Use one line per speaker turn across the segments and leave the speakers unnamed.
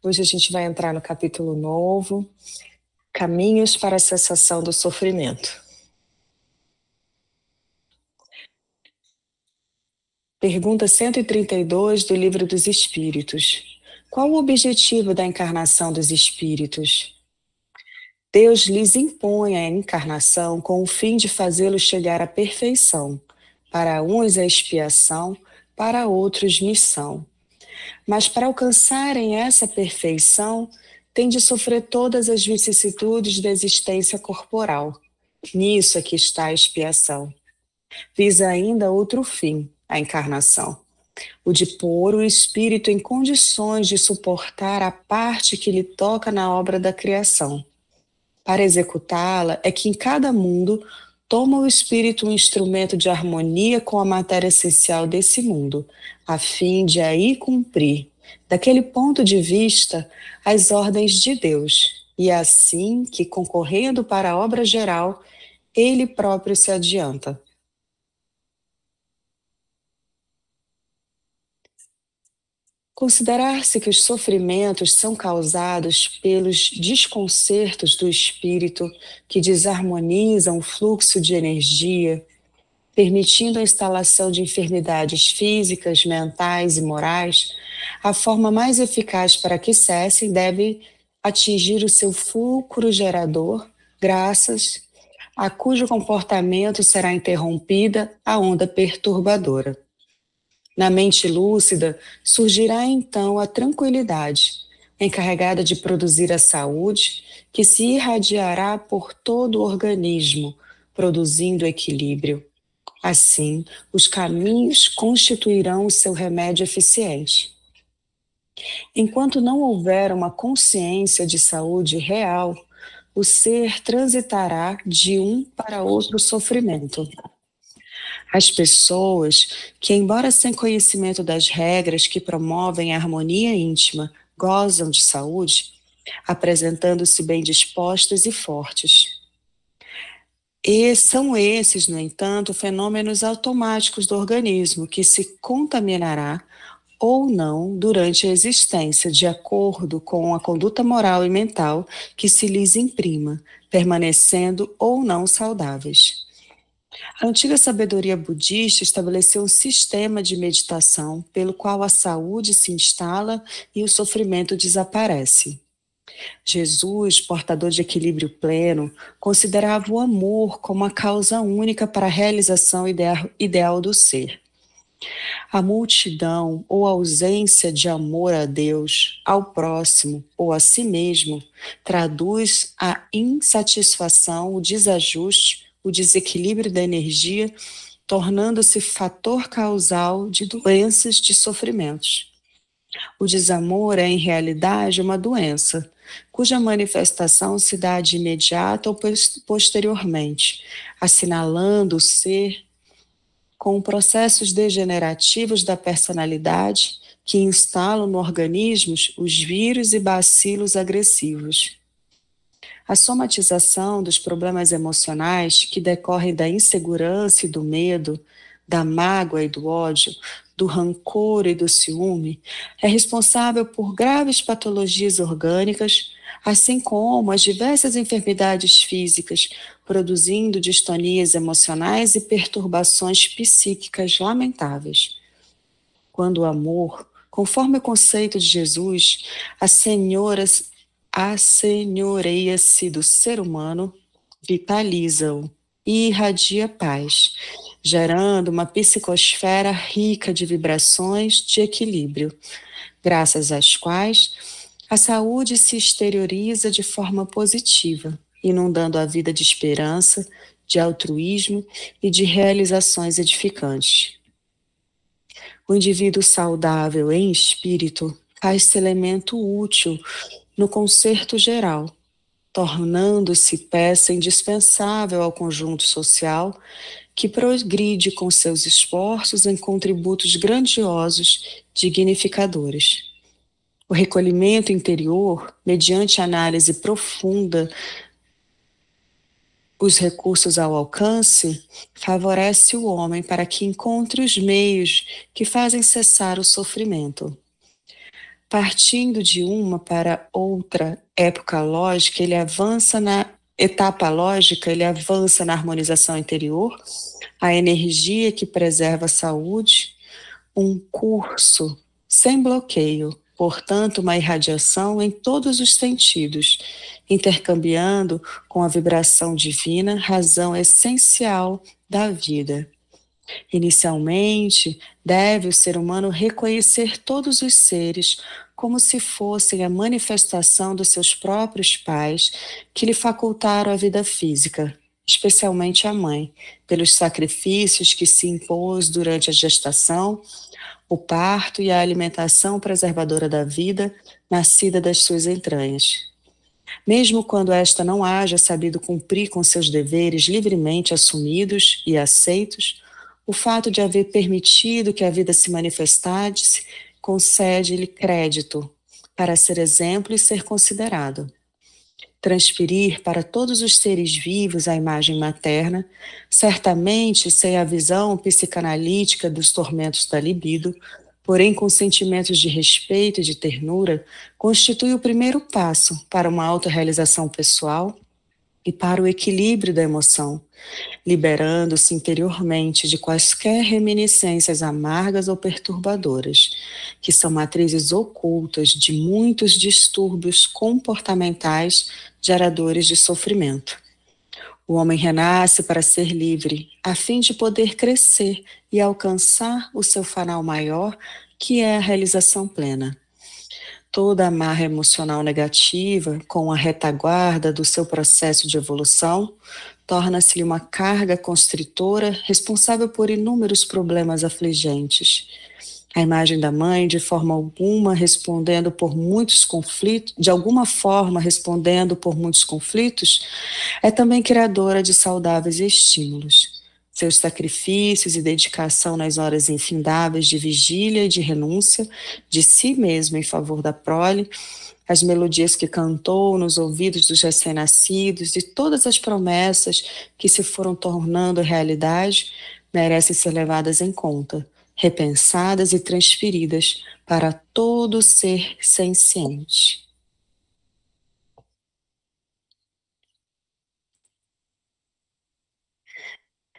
Hoje a gente vai entrar no capítulo novo, Caminhos para a Cessação do Sofrimento. Pergunta 132 do Livro dos Espíritos. Qual o objetivo da encarnação dos espíritos? Deus lhes impõe a encarnação com o fim de fazê-los chegar à perfeição. Para uns é expiação, para outros missão. Mas para alcançarem essa perfeição, têm de sofrer todas as vicissitudes da existência corporal. Nisso é que está a expiação. Visa ainda outro fim, a encarnação, o de pôr o espírito em condições de suportar a parte que lhe toca na obra da criação. Para executá-la é que em cada mundo toma o espírito um instrumento de harmonia com a matéria essencial desse mundo, a fim de aí cumprir, daquele ponto de vista, as ordens de Deus, e assim que, concorrendo para a obra geral, ele próprio se adianta. Considerar-se que os sofrimentos são causados pelos desconcertos do espírito que desarmonizam o fluxo de energia, permitindo a instalação de enfermidades físicas, mentais e morais, a forma mais eficaz para que cessem deve atingir o seu fulcro gerador, graças a cujo comportamento será interrompida a onda perturbadora. Na mente lúcida surgirá então a tranquilidade, encarregada de produzir a saúde, que se irradiará por todo o organismo, produzindo equilíbrio. Assim, os caminhos constituirão o seu remédio eficiente. Enquanto não houver uma consciência de saúde real, o ser transitará de um para outro sofrimento. As pessoas que, embora sem conhecimento das regras que promovem a harmonia íntima, gozam de saúde, apresentando-se bem dispostas e fortes. E são esses, no entanto, fenômenos automáticos do organismo que se contaminará ou não durante a existência, de acordo com a conduta moral e mental que se lhes imprima, permanecendo ou não saudáveis. A antiga sabedoria budista estabeleceu um sistema de meditação pelo qual a saúde se instala e o sofrimento desaparece. Jesus, portador de equilíbrio pleno, considerava o amor como a causa única para a realização ideal do ser. A multidão ou a ausência de amor a Deus, ao próximo ou a si mesmo traduz a insatisfação, o desajuste, o desequilíbrio da energia, tornando-se fator causal de doenças, de sofrimentos. O desamor é, em realidade, uma doença, cuja manifestação se dá de imediato ou posteriormente, assinalando o ser com processos degenerativos da personalidade que instalam no organismo os vírus e bacilos agressivos. A somatização dos problemas emocionais que decorrem da insegurança e do medo, da mágoa e do ódio, do rancor e do ciúme, é responsável por graves patologias orgânicas, assim como as diversas enfermidades físicas, produzindo distonias emocionais e perturbações psíquicas lamentáveis. Quando o amor, conforme o conceito de Jesus, assenhoreia-se do ser humano, vitaliza-o e irradia paz, gerando uma psicosfera rica de vibrações de equilíbrio, graças às quais a saúde se exterioriza de forma positiva, inundando a vida de esperança, de altruísmo e de realizações edificantes. O indivíduo saudável em espírito faz-se elemento útil no concerto geral, tornando-se peça indispensável ao conjunto social que progride com seus esforços em contributos grandiosos, dignificadores. O recolhimento interior, mediante análise profunda os recursos ao alcance, favorece o homem para que encontre os meios que fazem cessar o sofrimento. Partindo de uma para outra época lógica, ele avança na etapa lógica, ele avança na harmonização interior, a energia que preserva a saúde, um curso sem bloqueio, portanto, uma irradiação em todos os sentidos, intercambiando com a vibração divina, razão essencial da vida. Inicialmente, deve o ser humano reconhecer todos os seres como se fossem a manifestação dos seus próprios pais que lhe facultaram a vida física, especialmente a mãe, pelos sacrifícios que se impôs durante a gestação, o parto e a alimentação preservadora da vida nascida das suas entranhas. Mesmo quando esta não haja sabido cumprir com seus deveres livremente assumidos e aceitos, o fato de haver permitido que a vida se manifestasse concede-lhe crédito para ser exemplo e ser considerado. Transferir para todos os seres vivos a imagem materna, certamente sem a visão psicanalítica dos tormentos da libido, porém com sentimentos de respeito e de ternura, constitui o primeiro passo para uma autorrealização pessoal e para o equilíbrio da emoção, liberando-se interiormente de quaisquer reminiscências amargas ou perturbadoras, que são matrizes ocultas de muitos distúrbios comportamentais geradores de sofrimento. O homem renasce para ser livre, a fim de poder crescer e alcançar o seu fanal maior, que é a realização plena. Toda amarra emocional negativa, com a retaguarda do seu processo de evolução, torna-se-lhe uma carga constritora responsável por inúmeros problemas afligentes. A imagem da mãe, de forma alguma, respondendo por muitos conflitos, de alguma forma respondendo por muitos conflitos, é também criadora de saudáveis estímulos. Seus sacrifícios e dedicação nas horas infindáveis de vigília e de renúncia de si mesmo em favor da prole, as melodias que cantou nos ouvidos dos recém-nascidos e todas as promessas que se foram tornando realidade merecem ser levadas em conta, repensadas e transferidas para todo ser senciente.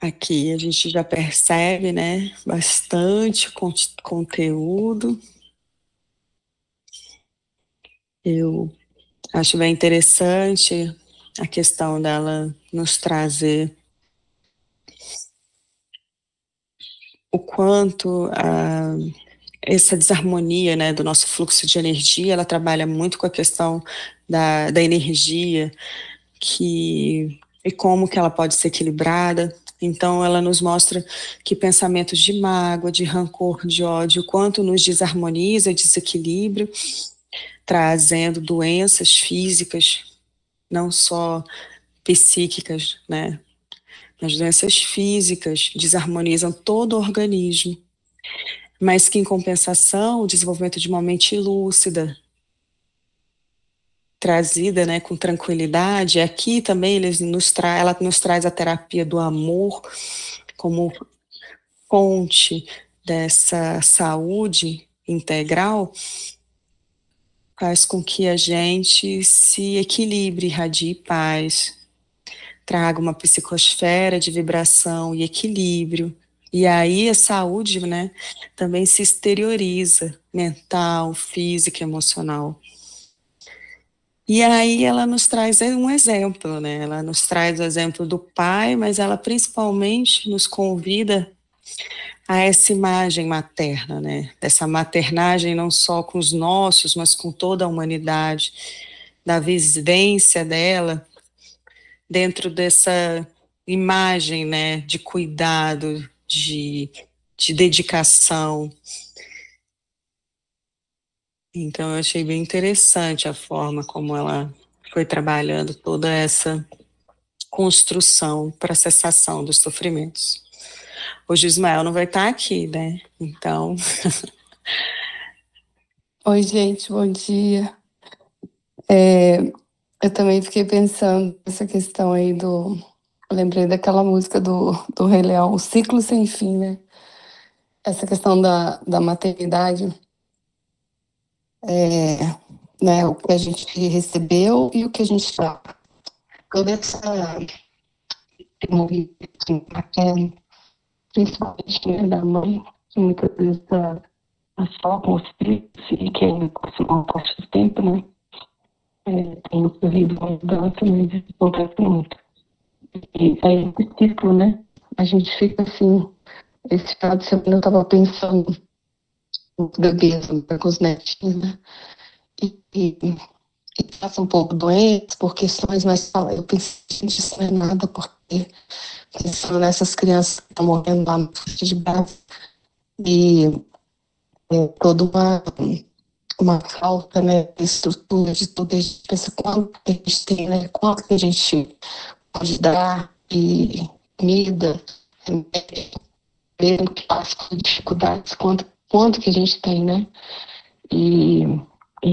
Aqui a gente já percebe, né, bastante conteúdo. Eu acho bem interessante a questão dela nos trazer o quanto essa desarmonia, né, do nosso fluxo de energia, ela trabalha muito com a questão da energia e como que ela pode ser equilibrada. Então, ela nos mostra que pensamentos de mágoa, de rancor, de ódio, o quanto nos desarmoniza, desequilíbrio, trazendo doenças físicas, não só psíquicas, né? As doenças físicas desarmonizam todo o organismo, mas que, em compensação, o desenvolvimento de uma mente lúcida, trazida, né, com tranquilidade, aqui também ela nos traz a terapia do amor como fonte dessa saúde integral, faz com que a gente se equilibre, irradie paz, traga uma psicosfera de vibração e equilíbrio. E aí a saúde, né, também se exterioriza, mental, física, emocional. E aí ela nos traz um exemplo, né? Ela nos traz o exemplo do pai, mas ela principalmente nos convida a essa imagem materna, né? Dessa maternagem não só com os nossos, mas com toda a humanidade, da vivência dela dentro dessa imagem, né? De cuidado, de dedicação. Então eu achei bem interessante a forma como ela foi trabalhando toda essa construção para a cessação dos sofrimentos. Hoje o Ismael não vai estar aqui, né? Então.
Oi, gente, bom dia. Eu também fiquei pensando nessa questão aí do. Eu lembrei daquela música do Rei Leão, O Ciclo Sem Fim, né? Essa questão da maternidade, né, o que a gente recebeu e o que a gente dá. Toda essa movimento paterno, principalmente, né, da mãe, que muitas vezes está só com os filhos e que ainda não passa o tempo, né? Tem ocorrido uma mudança, mas isso acontece muito. E aí, esse ciclo, né? A gente fica assim, esse final de semana eu estava pensando nos bebês, né, com os netinhos, né? E passa um pouco doentes por questões, mas eu pensei, gente, isso não é nada, porque pensando nessas crianças que estão morrendo lá no Forte de Braço, e toda uma falta, né, de estrutura, de tudo. A gente pensa quanto que a gente tem, né, quanto que a gente pode dar de comida, mesmo que passe com dificuldades, quanto que a gente tem, né? E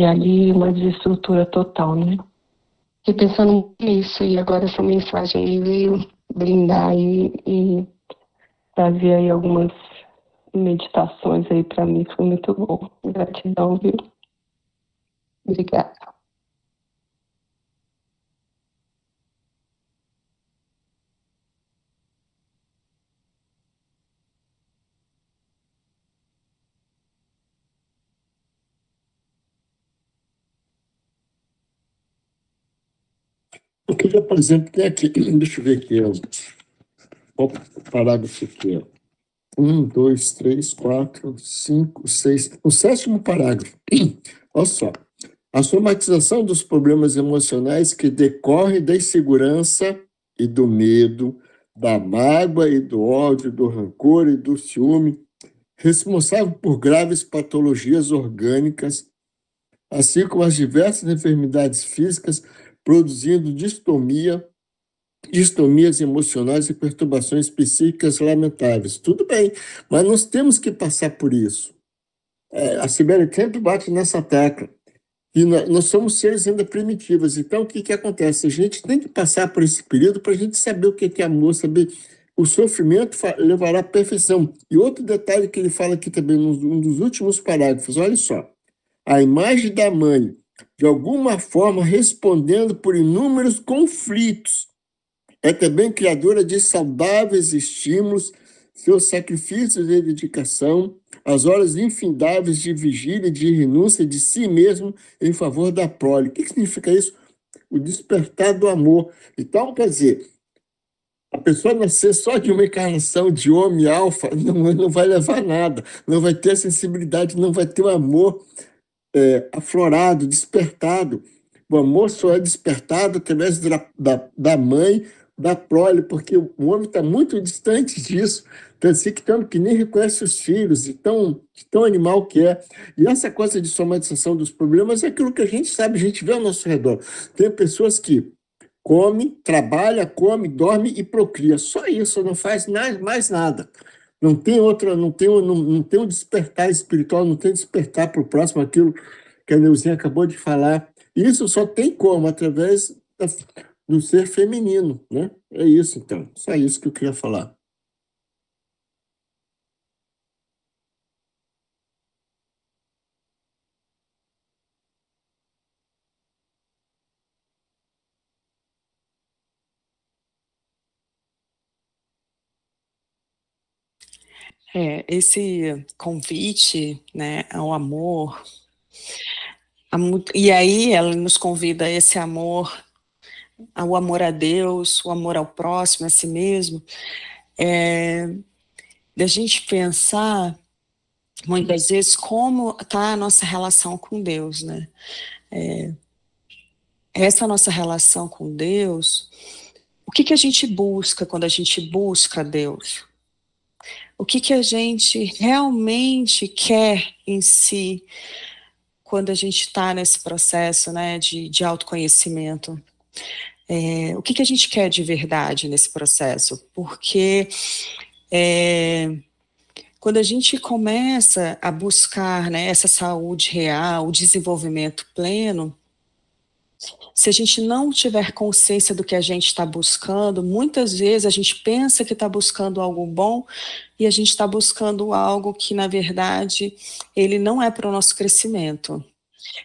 ali uma desestrutura total, né? Fiquei pensando nisso, e agora essa mensagem aí veio brindar e trazer aí algumas meditações aí para mim, foi muito bom. Gratidão, viu? Obrigada.
Eu queria, por exemplo, tem aqui, deixa eu ver aqui, o parágrafo aqui, ó. 1, 2, 3, 4, 5, 6. O sétimo parágrafo. Olha só. A somatização dos problemas emocionais que decorrem da insegurança e do medo, da mágoa e do ódio, do rancor e do ciúme, responsável por graves patologias orgânicas, assim como as diversas enfermidades físicas, produzindo distomias emocionais e perturbações psíquicas lamentáveis. Tudo bem, mas nós temos que passar por isso. A Sibeli sempre bate nessa tecla. E nós somos seres ainda primitivos. Então, o que acontece? A gente tem que passar por esse período para a gente saber o que é amor, saber o sofrimento levará à perfeição. E outro detalhe que ele fala aqui também, num dos últimos parágrafos, olha só. A imagem da mãe, de alguma forma, respondendo por inúmeros conflitos, é também criadora de saudáveis estímulos, seus sacrifícios e dedicação, as horas infindáveis de vigília e de renúncia de si mesmo em favor da prole. O que significa isso? O despertar do amor. Então, quer dizer, a pessoa nascer só de uma encarnação de homem alfa não vai levar a nada, não vai ter a sensibilidade, não vai ter o amor aflorado, despertado. O amor só é despertado através da mãe, da prole, porque o homem está muito distante disso, tanto que nem reconhece os filhos, de tão animal que é. E essa coisa de somatização dos problemas é aquilo que a gente sabe, a gente vê ao nosso redor. Tem pessoas que come, trabalha, come, dorme e procria. Só isso, não faz mais nada. Não tem outra, não tem um despertar espiritual, não tem despertar para o próximo, aquilo que a Neuzinha acabou de falar. Isso só tem como? Através do ser feminino, né? É isso, então. Só isso que eu queria falar.
Esse convite, né, ao amor, e aí ela nos convida a esse amor, ao amor a Deus, o amor ao próximo, a si mesmo, da gente pensar muitas vezes como está a nossa relação com Deus, né? Essa nossa relação com Deus, o que a gente busca quando a gente busca Deus? O que a gente realmente quer em si quando a gente está nesse processo, né, de autoconhecimento? O que a gente quer de verdade nesse processo? Porque quando a gente começa a buscar, né, essa saúde real, o desenvolvimento pleno, se a gente não tiver consciência do que a gente está buscando, muitas vezes a gente pensa que está buscando algo bom e a gente está buscando algo que, na verdade, ele não é para o nosso crescimento.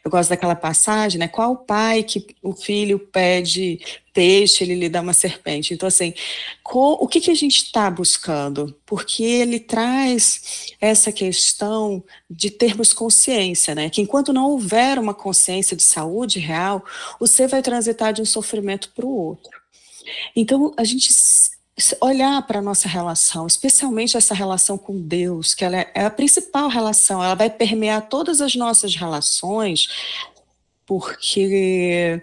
Eu gosto daquela passagem, né? Qual pai que o filho pede peixe, ele lhe dá uma serpente? Então, assim, o que a gente está buscando? Porque ele traz essa questão de termos consciência, né? Que enquanto não houver uma consciência de saúde real, você vai transitar de um sofrimento para o outro. Então, a gente olhar para a nossa relação, especialmente essa relação com Deus, que ela é a principal relação, ela vai permear todas as nossas relações, porque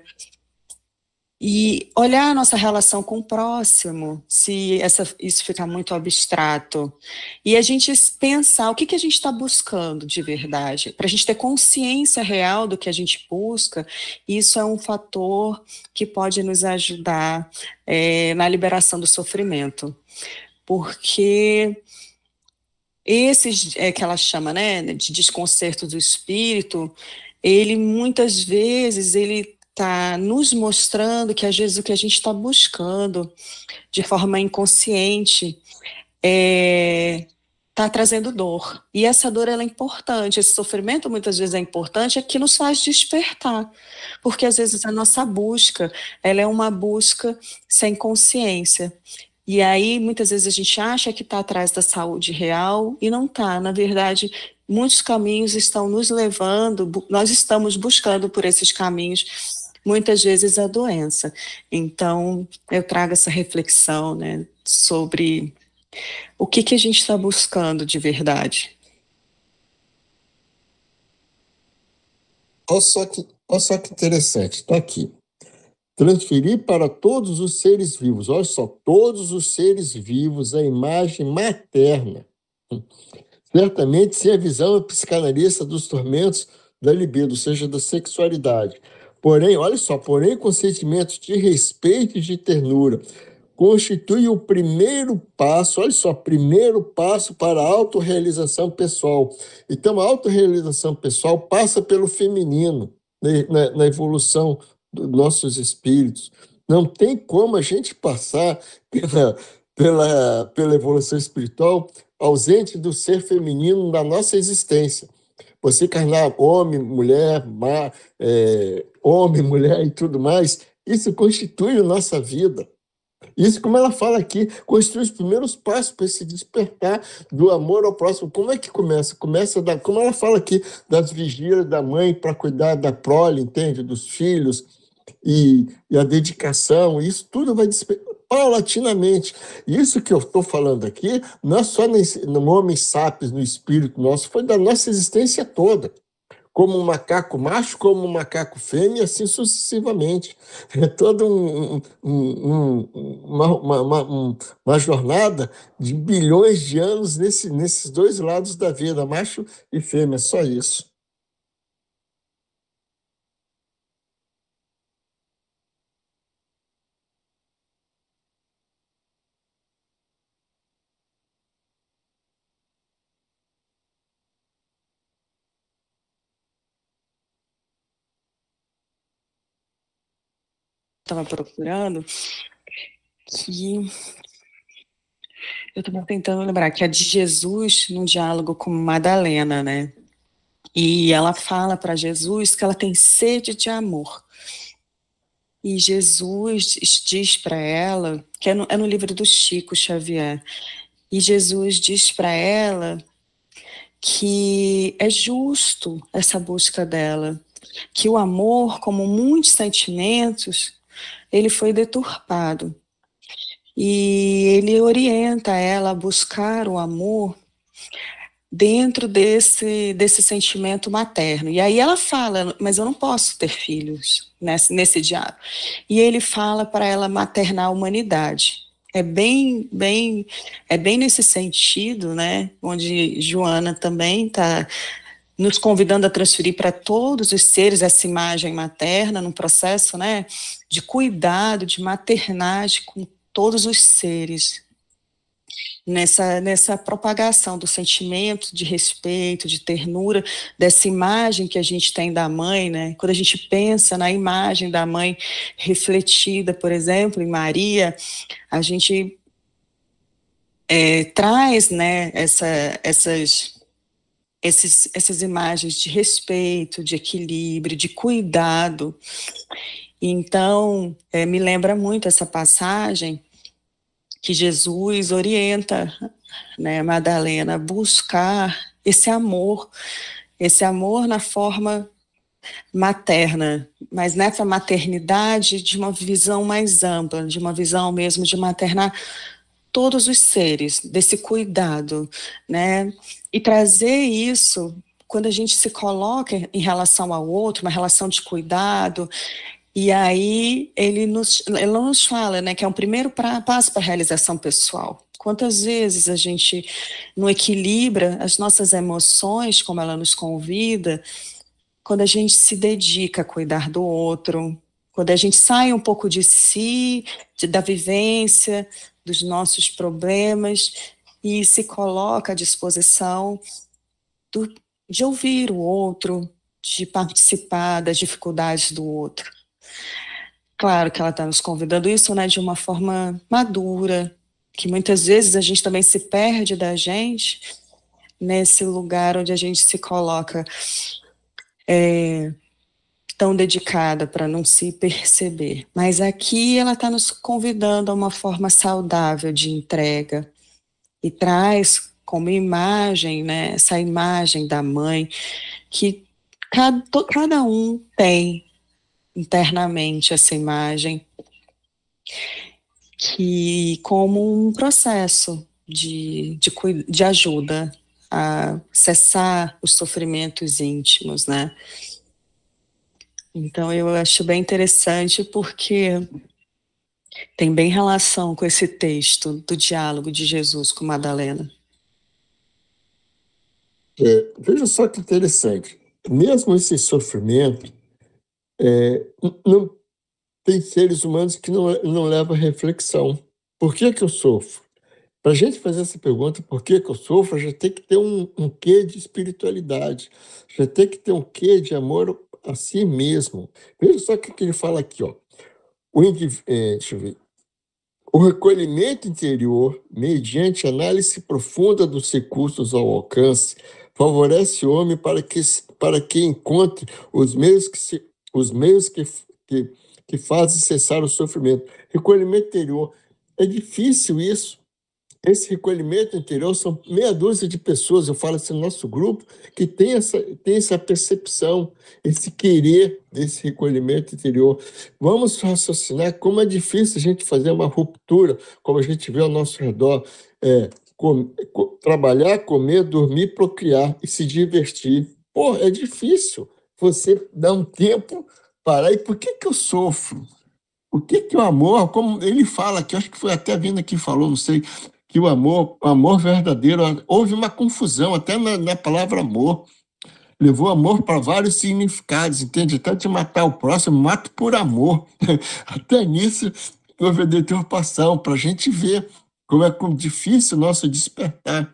e olhar a nossa relação com o próximo, se isso ficar muito abstrato, e a gente pensar o que a gente está buscando de verdade, para a gente ter consciência real do que a gente busca, isso é um fator que pode nos ajudar na liberação do sofrimento, porque esses que ela chama, né, de desconcerto do espírito, ele muitas vezes ele está nos mostrando que às vezes o que a gente está buscando de forma inconsciente está trazendo dor. E essa dor ela é importante, esse sofrimento muitas vezes é importante, é que nos faz despertar. Porque às vezes a nossa busca, ela é uma busca sem consciência. E aí, muitas vezes a gente acha que está atrás da saúde real e não está. Na verdade, muitos caminhos estão nos levando, nós estamos buscando por esses caminhos, muitas vezes a doença. Então, eu trago essa reflexão, né, sobre o que a gente está buscando de verdade.
Olha só que interessante, está aqui. Transferir para todos os seres vivos, olha só, todos os seres vivos, a imagem materna. Certamente sem a visão psicanalista dos tormentos da libido, ou seja, da sexualidade. Porém, olha só, com sentimentos de respeito e de ternura, constitui o primeiro passo, olha só, primeiro passo para a autorrealização pessoal. Então, a autorrealização pessoal passa pelo feminino, na evolução dos nossos espíritos. Não tem como a gente passar pela evolução espiritual ausente do ser feminino na nossa existência. Você encarnar homem, mulher, homem, mulher e tudo mais, isso constitui a nossa vida. Isso, como ela fala aqui, constitui os primeiros passos para esse despertar do amor ao próximo. Como é que começa? Como ela fala aqui, das vigílias da mãe para cuidar da prole, entende? Dos filhos, e a dedicação, isso tudo vai despertar paulatinamente. Isso que eu estou falando aqui não é só no homem sapiens, no espírito nosso, foi da nossa existência toda. Como um macaco macho, como um macaco fêmea, e assim sucessivamente. É toda uma jornada de bilhões de anos nesses dois lados da vida, macho e fêmea, só isso.
Estava procurando, que eu estava tentando lembrar, que é de Jesus num diálogo com Madalena, né? E ela fala para Jesus que ela tem sede de amor. E Jesus diz para ela, que é no livro do Chico Xavier, e Jesus diz para ela que é justo essa busca dela, que o amor, como muitos sentimentos, ele foi deturpado. E ele orienta ela a buscar o amor dentro desse sentimento materno. E aí ela fala, mas eu não posso ter filhos nesse diálogo. E ele fala para ela maternar a humanidade. É bem nesse sentido, né, onde Joana também está nos convidando a transferir para todos os seres essa imagem materna, num processo, né, de cuidado, de maternagem com todos os seres, nessa propagação do sentimento de respeito, de ternura, dessa imagem que a gente tem da mãe, né? Quando a gente pensa na imagem da mãe refletida, por exemplo, em Maria, a gente traz, né, essas imagens de respeito, de equilíbrio, de cuidado. Então, me lembra muito essa passagem que Jesus orienta, né, Madalena, a buscar esse amor na forma materna, mas nessa maternidade de uma visão mais ampla, de uma visão mesmo de maternar todos os seres, desse cuidado, né? E trazer isso, quando a gente se coloca em relação ao outro, uma relação de cuidado, e aí ele nos fala, né, que é um primeiro passo para a realização pessoal. Quantas vezes a gente não equilibra as nossas emoções, como ela nos convida, quando a gente se dedica a cuidar do outro, quando a gente sai um pouco de si, da vivência, dos nossos problemas, e se coloca à disposição de ouvir o outro, de participar das dificuldades do outro. Claro que ela está nos convidando isso, né, de uma forma madura, que muitas vezes a gente também se perde da gente nesse lugar onde a gente se coloca tão dedicada para não se perceber. Mas aqui ela está nos convidando a uma forma saudável de entrega e traz como imagem, né, essa imagem da mãe que cada um tem internamente essa imagem, que como um processo de ajuda a cessar os sofrimentos íntimos, né? Então eu acho bem interessante porque tem bem relação com esse texto do diálogo de Jesus com Madalena.
Veja só que interessante. Mesmo esse sofrimento, não tem seres humanos que não levam a reflexão. Por que eu sofro? Para a gente fazer essa pergunta, por que eu sofro, já tem que ter um quê de espiritualidade, já tem que ter um quê de amor a si mesmo. Veja só o que ele fala aqui, ó. Deixa eu ver. O recolhimento interior, mediante análise profunda dos recursos ao alcance, favorece o homem para que encontre os meios que fazem cessar o sofrimento. Recolhimento interior. É difícil isso. Esse recolhimento interior são meia dúzia de pessoas, eu falo assim, no nosso grupo, que tem essa percepção, esse querer desse recolhimento interior. Vamos raciocinar como é difícil a gente fazer uma ruptura, como a gente vê ao nosso redor, trabalhar, comer, dormir, procriar e se divertir. Pô, é difícil você dar um tempo, parar, e por que eu sofro? O que o amor, como ele fala aqui, acho que foi até vindo aqui falou, não sei, que o amor verdadeiro, houve uma confusão até na palavra amor, levou amor para vários significados, entende? Até de matar o próximo, mato por amor. Até nisso houve a deturpação, para a gente ver como é difícil o nosso despertar,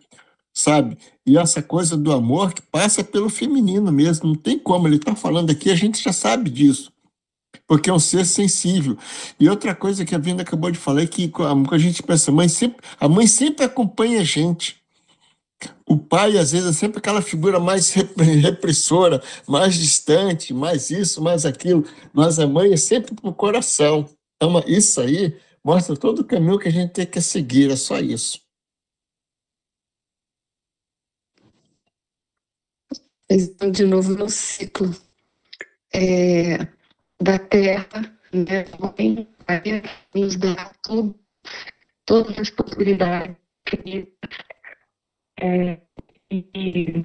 sabe? E essa coisa do amor que passa pelo feminino mesmo, não tem como, ele está falando aqui, a gente já sabe disso, porque é um ser sensível. E outra coisa que a Vinda acabou de falar é que quando a gente pensa, a mãe sempre acompanha a gente. O pai, às vezes, é sempre aquela figura mais repressora, mais distante, mais isso, mais aquilo. Mas a mãe é sempre pro coração. Então, isso aí mostra todo o caminho que a gente tem que seguir, é só isso.
De novo no ciclo da terra, né? Nos dá todas as possibilidades. E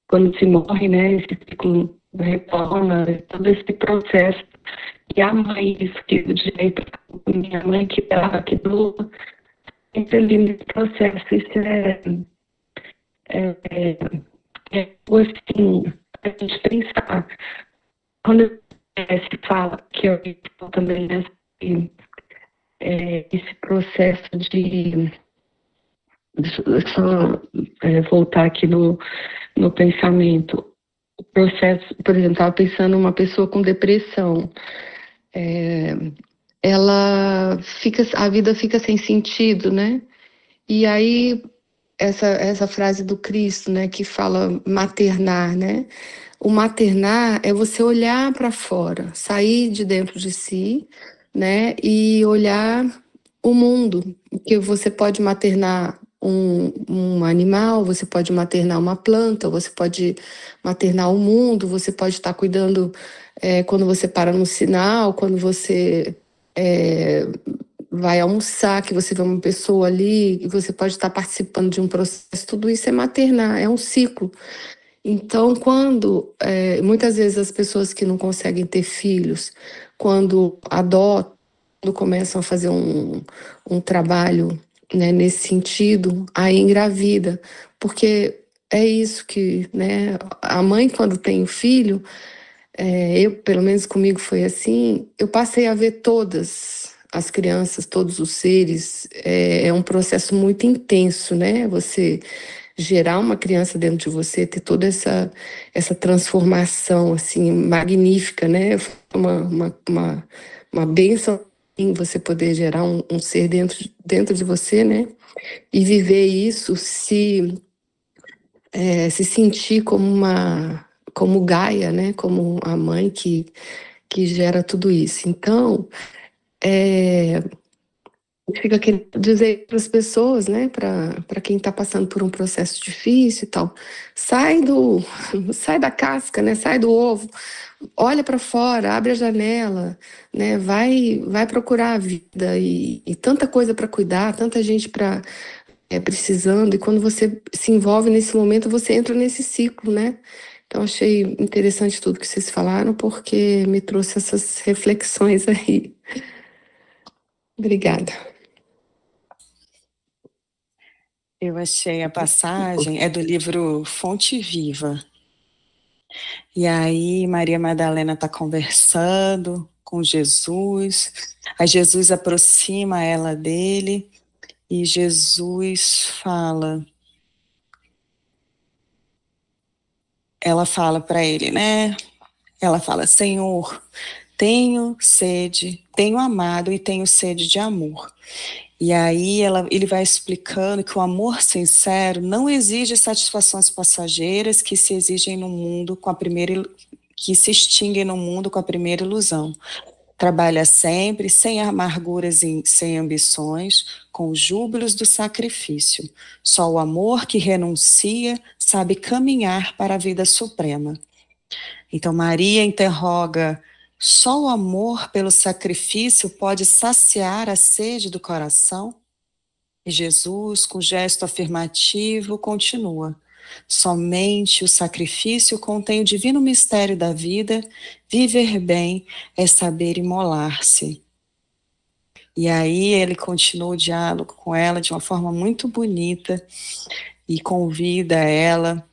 quando se morre, né, esse ciclo retorna, todo esse processo. E a mãe, isso que do jeito, minha mãe que dá, que doa, sempre ali nesse processo. Isso assim, a gente pensar. Quando se fala que eu também esse processo de só voltar aqui no pensamento, o processo, por exemplo, estava pensando uma pessoa com depressão, a vida fica sem sentido, né? E aí essa frase do Cristo, né, que fala maternar, né? O maternar é você olhar para fora, sair de dentro de si, né, e olhar o mundo, que você pode maternar um animal, você pode maternar uma planta, você pode maternar o mundo, você pode estar cuidando quando você para no sinal, quando você vai almoçar, que você vê uma pessoa ali, e você pode estar participando de um processo, tudo isso é maternar, é um ciclo. Então, muitas vezes as pessoas que não conseguem ter filhos, quando adotam, quando começam a fazer um trabalho, né, nesse sentido, aí engravida, porque é isso que, né, a mãe quando tem o filho, pelo menos comigo foi assim, eu passei a ver todas as crianças, todos os seres, é um processo muito intenso, né, você gerar uma criança dentro de você, ter toda essa transformação, assim, magnífica, né, uma bênção em você poder gerar um ser dentro de você, né, e viver isso, se sentir como Gaia, né, como a mãe que gera tudo isso. Então, fica querendo dizer para as pessoas, né, para quem está passando por um processo difícil e tal, sai da casca, né, sai do ovo, olha para fora, abre a janela, né, vai procurar a vida e tanta coisa para cuidar, tanta gente precisando, e quando você se envolve nesse momento, você entra nesse ciclo, né? Então, achei interessante tudo que vocês falaram, porque me trouxe essas reflexões aí. Obrigada.
Eu achei a passagem, é do livro Fonte Viva. E aí Maria Madalena está conversando com Jesus, aí Jesus aproxima ela dele e Jesus ela fala para ele, né? Ela fala: Senhor, tenho sede, tenho amado e tenho sede de amor. E aí ele vai explicando que o amor sincero não exige satisfações passageiras que se exigem no mundo que se extinguem no mundo com a primeira ilusão. Trabalha sempre, sem amarguras e sem ambições, com os júbilos do sacrifício. Só o amor que renuncia sabe caminhar para a vida suprema. Então Maria interroga: só o amor pelo sacrifício pode saciar a sede do coração? E Jesus, com gesto afirmativo, continua: somente o sacrifício contém o divino mistério da vida, viver bem é saber imolar-se. E aí ele continua o diálogo com ela de uma forma muito bonita e convida ela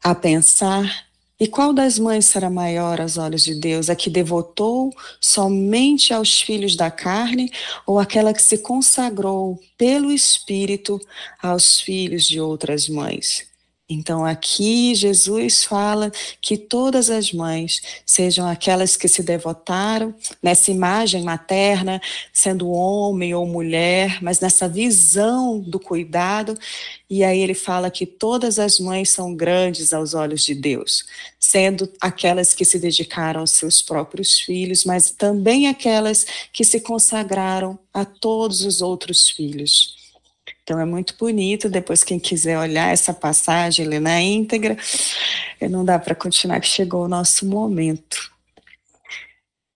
a pensar: e qual das mães será maior aos olhos de Deus? A que devotou somente aos filhos da carne ou aquela que se consagrou pelo Espírito aos filhos de outras mães? Então aqui Jesus fala que todas as mães, sejam aquelas que se devotaram nessa imagem materna, sendo homem ou mulher, mas nessa visão do cuidado, e aí ele fala que todas as mães são grandes aos olhos de Deus, sendo aquelas que se dedicaram aos seus próprios filhos, mas também aquelas que se consagraram a todos os outros filhos. Então é muito bonito, depois quem quiser olhar essa passagem, ler na íntegra, não dá para continuar que chegou o nosso momento.